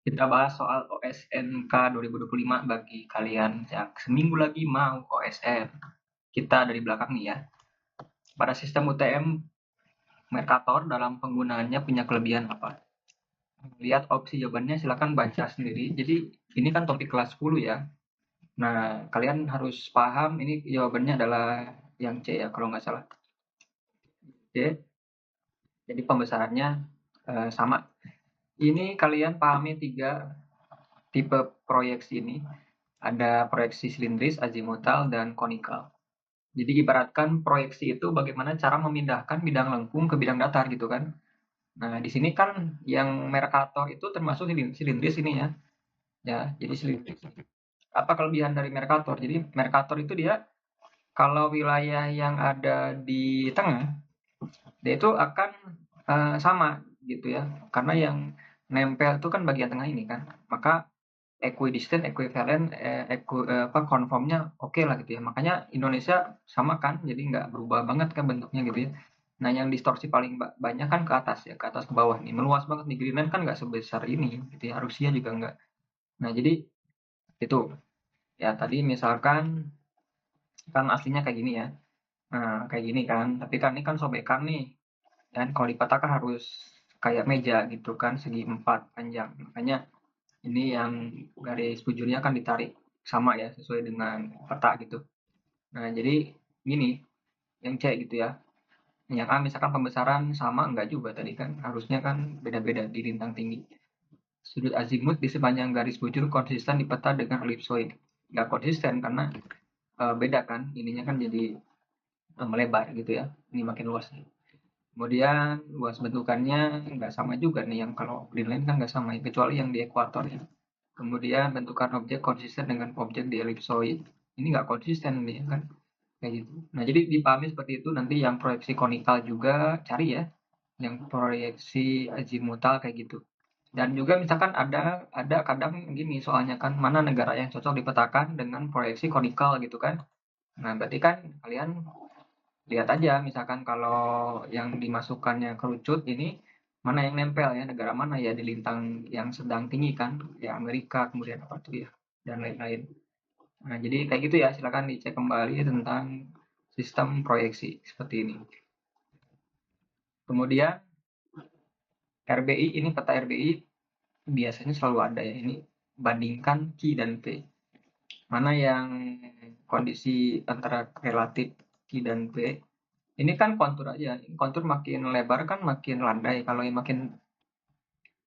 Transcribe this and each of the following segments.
Kita bahas soal OSNK 2025 bagi kalian yang seminggu lagi mau OSN. Kita dari belakang nih ya. Pada sistem UTM, Mercator dalam penggunaannya punya kelebihan apa? Lihat opsi jawabannya, silakan baca sendiri. Jadi ini kan topik kelas 10 ya. Nah, kalian harus paham ini jawabannya adalah yang C ya kalau nggak salah. C. Jadi pembesarannya sama. Ini kalian pahami 3 tipe proyeksi ini. Ada proyeksi silindris, azimutal, dan konikal. Jadi ibaratkan proyeksi itu bagaimana cara memindahkan bidang lengkung ke bidang datar gitu kan. Nah, di sini kan yang Mercator itu termasuk silindris ini ya. Ya, jadi silindris. Apa kelebihan dari Mercator? Jadi Mercator itu dia kalau wilayah yang ada di tengah, dia itu akan sama gitu ya. Karena yang nempel itu kan bagian tengah ini kan. Maka equidistant, equivalent, conformnya oke lah gitu ya. Makanya Indonesia sama kan, jadi nggak berubah banget kan bentuknya gitu ya. Nah, yang distorsi paling banyak kan ke atas ya, ke atas ke bawah nih. Meluas banget nih, Greenland kan nggak sebesar ini gitu ya, Rusia juga nggak. Nah, jadi itu. Ya, tadi misalkan kan aslinya kayak gini ya. Nah, kayak gini kan, tapi kan ini kan sobekan nih. Dan kalau dipatahkan harus kayak meja gitu kan, segi 4 panjang. Makanya ini yang garis bujurnya kan ditarik sama ya, sesuai dengan peta gitu. Nah, jadi gini, yang C gitu ya. Yang A misalkan pembesaran sama, enggak juga tadi kan. Harusnya kan beda-beda di lintang tinggi. Sudut azimut di sepanjang garis bujur konsisten di peta dengan elipsoid. Enggak konsisten karena beda kan. Ininya kan jadi melebar gitu ya. Ini makin luas. Kemudian luas bentukannya nggak sama juga nih, yang kalau Greenland kan nggak sama, kecuali yang di ekuator ya. Kemudian bentukan objek konsisten dengan objek di elipsoid. Ini nggak konsisten nih kan, kayak gitu. Nah, jadi dipahami seperti itu. Nanti yang proyeksi konikal juga cari ya, yang proyeksi azimutal kayak gitu. Dan juga misalkan ada kadang gini soalnya kan, mana negara yang cocok dipetakan dengan proyeksi konikal gitu kan. Nah, berarti kan kalian lihat aja misalkan kalau yang dimasukkannya kerucut ini mana yang nempel ya, negara mana ya di lintang yang sedang tinggi kan, ya Amerika, kemudian apa tuh ya, dan lain-lain. Nah, jadi kayak gitu ya, silakan dicek kembali tentang sistem proyeksi seperti ini. Kemudian RBI, ini peta RBI biasanya selalu ada ya, ini bandingkan Q dan P. Mana yang kondisi antara relatif Q dan P. Ini kan kontur aja, kontur makin lebar kan makin landai, kalau yang makin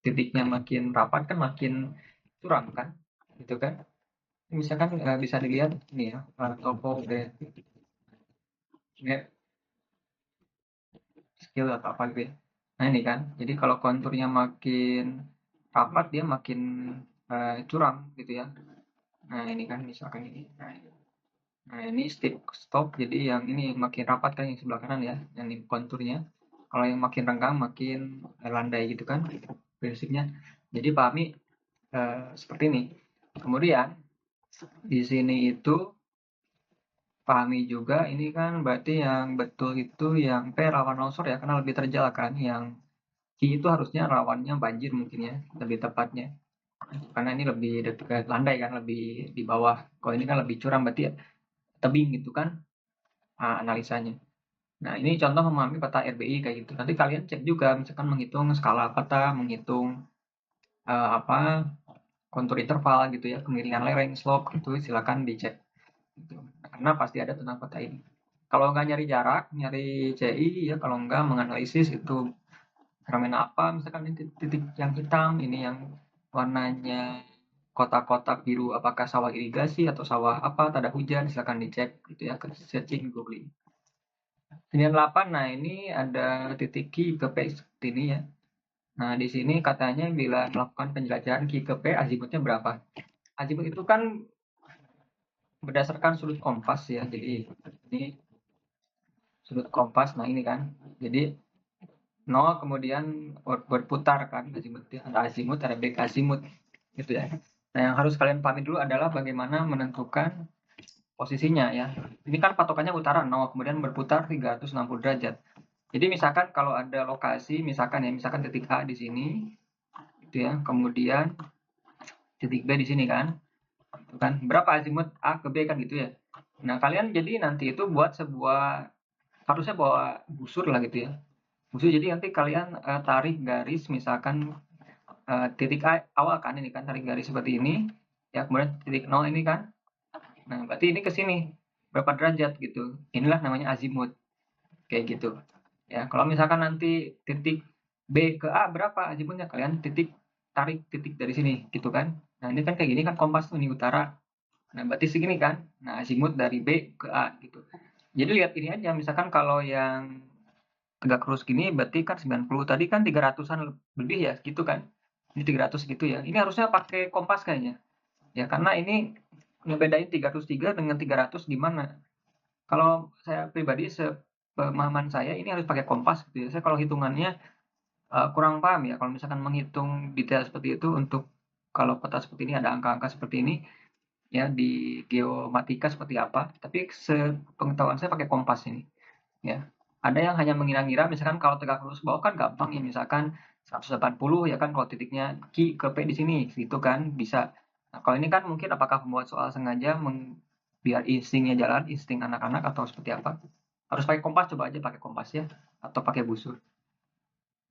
titiknya makin rapat kan makin curam kan, gitu kan. Misalkan bisa dilihat ini ya, topo ya, skill atau apa gitu ya. Nah, ini kan, jadi kalau konturnya makin rapat dia makin curam gitu ya. Nah, ini kan misalkan ini. Nah, ini stop, jadi yang ini makin rapat kan yang sebelah kanan ya, yang ini konturnya. Kalau yang makin renggang makin landai gitu kan prinsipnya. Jadi pahami seperti ini. Kemudian di sini itu pahami juga ini kan berarti yang betul itu yang P rawan longsor ya, karena lebih terjal kan. Yang Q itu harusnya rawannya banjir mungkin ya, lebih tepatnya. Karena ini lebih dekat landai kan, lebih di bawah. Kalau ini kan lebih curam berarti ya tebing gitu kan analisanya. Nah, ini contoh memahami peta RBI kayak gitu. Nanti kalian cek juga, misalkan menghitung skala peta, menghitung apa kontur interval gitu ya, kemiringan lereng, slope itu silakan dicek. Gitu. Karena pasti ada tentang peta ini. Kalau nggak nyari jarak, nyari CI ya, kalau nggak menganalisis itu fenomena apa, misalkan ini titik yang hitam, ini yang warnanya kotak-kotak biru, apakah sawah irigasi atau sawah apa, tanda hujan, silakan dicek gitu ya, ke searching googling. 98, nah ini ada titik Q ke P seperti ini ya. Nah, di sini katanya bila melakukan penjelajahan Q ke P, azimutnya berapa? Azimut itu kan berdasarkan sudut kompas ya. Jadi ini sudut kompas. Nah, ini kan. Jadi 0 kemudian berputar kan azimutnya. Ada azimut, ada back azimut gitu ya. Nah, yang harus kalian pahami dulu adalah bagaimana menentukan posisinya ya. Ini kan patokannya utara 0, kemudian berputar 360 derajat. Jadi misalkan kalau ada lokasi, misalkan ya, misalkan titik A di sini, gitu ya. Kemudian titik B di sini kan. Itu kan. Berapa azimut A ke B kan gitu ya. Nah, kalian jadi nanti itu buat sebuah harusnya bawa busur lah gitu ya. Busur jadi nanti kalian tarik garis misalkan titik A awal kan ini kan tarik garis seperti ini ya kemudian titik nol ini kan. Nah, berarti ini ke sini berapa derajat gitu. Inilah namanya azimut. Kayak gitu. Ya, kalau misalkan nanti titik B ke A berapa azimutnya kalian tarik titik dari sini gitu kan. Nah, ini kan kayak gini kan kompas ini utara. Nah, berarti segini kan. Nah, azimut dari B ke A gitu. Jadi lihat ini aja misalkan kalau yang tegak lurus gini berarti kan 90 tadi kan 300-an lebih ya gitu kan. Ini 300 gitu ya. Ini harusnya pakai kompas kayaknya. Ya karena ini ngebedain 303 dengan 300 gimana. Kalau saya pribadi sepemahaman saya ini harus pakai kompas gitu ya. Saya kalau hitungannya kurang paham ya kalau misalkan menghitung detail seperti itu untuk kalau peta seperti ini ada angka-angka seperti ini ya di geomatika seperti apa. Tapi sepengetahuan saya pakai kompas ini ya. Ada yang hanya mengira-ngira misalkan kalau tegak lurus bawah kan gampang ya misalkan 180 ya kan kalau titiknya Q ke P di sini gitu kan bisa. Nah, kalau ini kan mungkin apakah pembuat soal sengaja biar instingnya jalan, insting anak-anak atau seperti apa? Harus pakai kompas, coba aja pakai kompas ya atau pakai busur.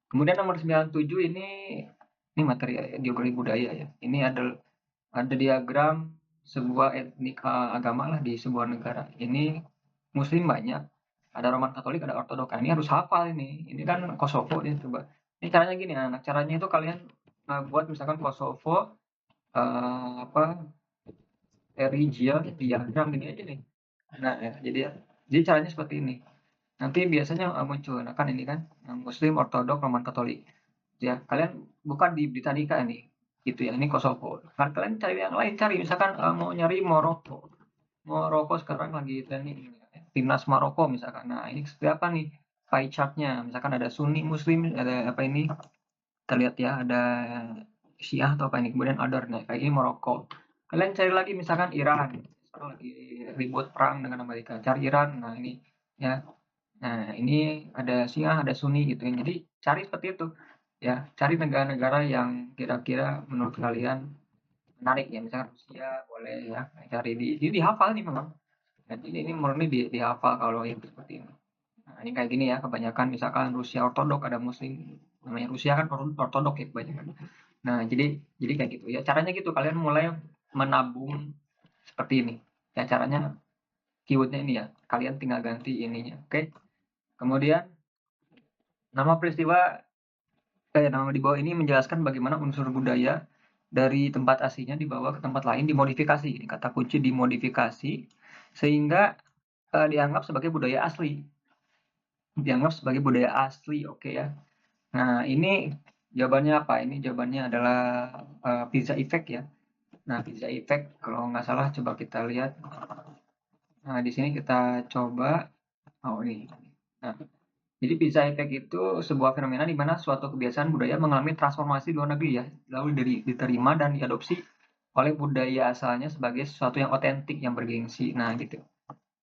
Kemudian nomor 97 ini materi geografi budaya ya. Ini ada diagram sebuah etnik agama lah di sebuah negara. Ini muslim banyak, ada Roman Katolik, ada Ortodok. Nah, ini harus hafal ini. Ini kan Kosovo ini coba. Ini caranya gini anak. Caranya itu kalian buat misalkan Kosovo apa region diagram ini aja nih. Nah, ya, jadi caranya seperti ini. Nanti biasanya muncul, nah kan ini kan Muslim, Ortodok, Roman Katolik. Ya, kalian bukan di Britannica ini, gitu ya. Ini Kosovo. Kan kalian cari yang lain, cari misalkan mau nyari Maroko. Maroko sekarang lagi tren ini, timnas Maroko misalkan. Nah, ini seperti apa nih pie chart-nya? Misalkan ada Sunni, Muslim, ada apa ini? Kita lihat ya, ada Syiah atau apa ini, kemudian other. Nah, kayak ini Maroko. Kalian cari lagi misalkan Iran. Sekarang lagi ribut perang dengan Amerika. Cari Iran. Nah, ini ya. Nah, ini ada Syiah, ada Sunni gitu ya. Jadi cari seperti itu. Ya, cari negara-negara yang kira-kira menurut kalian menarik ya. Misalkan Rusia boleh ya. Cari jadi dihafal nih memang. Jadi ini murni dihafal kalau yang seperti ini. Nah, ini kayak gini ya, kebanyakan misalkan Rusia Ortodok ada Muslim namanya Rusia kan Ortodok ya kebanyakan. Nah, jadi kayak gitu ya. Caranya gitu kalian mulai menabung seperti ini. Ya caranya keywordnya ini ya. Kalian tinggal ganti ininya. Oke. Kemudian nama di bawah ini menjelaskan bagaimana unsur budaya dari tempat aslinya dibawa ke tempat lain dimodifikasi. Ini kata kunci dimodifikasi sehingga dianggap sebagai budaya asli. Dianggap sebagai budaya asli, oke ya. Nah, ini jawabannya apa? Ini jawabannya adalah pizza effect ya. Nah, pizza effect kalau nggak salah coba kita lihat. Nah, di sini kita coba. Oh, ini. Nah, jadi pizza effect itu sebuah fenomena di mana suatu kebiasaan budaya mengalami transformasi di luar negeri ya, lalu diterima dan diadopsi oleh budaya asalnya sebagai sesuatu yang otentik, yang bergengsi. Nah, gitu.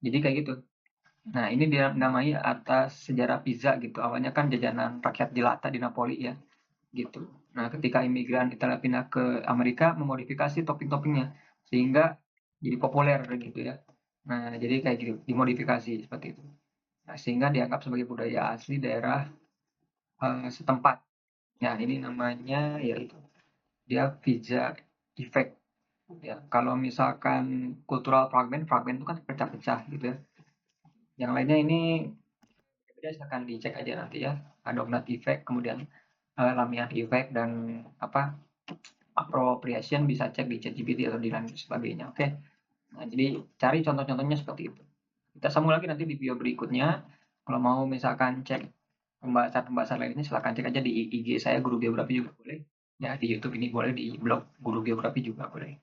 Jadi kayak gitu. Nah, ini dinamai atas sejarah pizza gitu. Awalnya kan jajanan rakyat jelata di Napoli ya, gitu. Nah, ketika imigran Italia pindah ke Amerika, memodifikasi topping-toppingnya sehingga jadi populer gitu ya. Nah, jadi kayak gitu, dimodifikasi seperti itu. Nah, sehingga dianggap sebagai budaya asli daerah setempat. Ya, ini namanya yaitu dia pizza effect. Ya, kalau misalkan cultural fragment, fragment itu kan pecah-pecah gitu ya. Yang lainnya ini beda silahkan dicek aja nanti ya. Ada Dognat effect, kemudian Lamian effect dan apa appropriation bisa cek di ChatGPT atau di lain sebagainya. Oke. Nah, jadi cari contoh-contohnya seperti itu. Kita sambung lagi nanti di video berikutnya. Kalau mau misalkan cek pembahasan-pembahasan lainnya silahkan cek aja di IG saya Guru Geografi juga boleh. Ya, di YouTube ini boleh, di blog Guru Geografi juga boleh.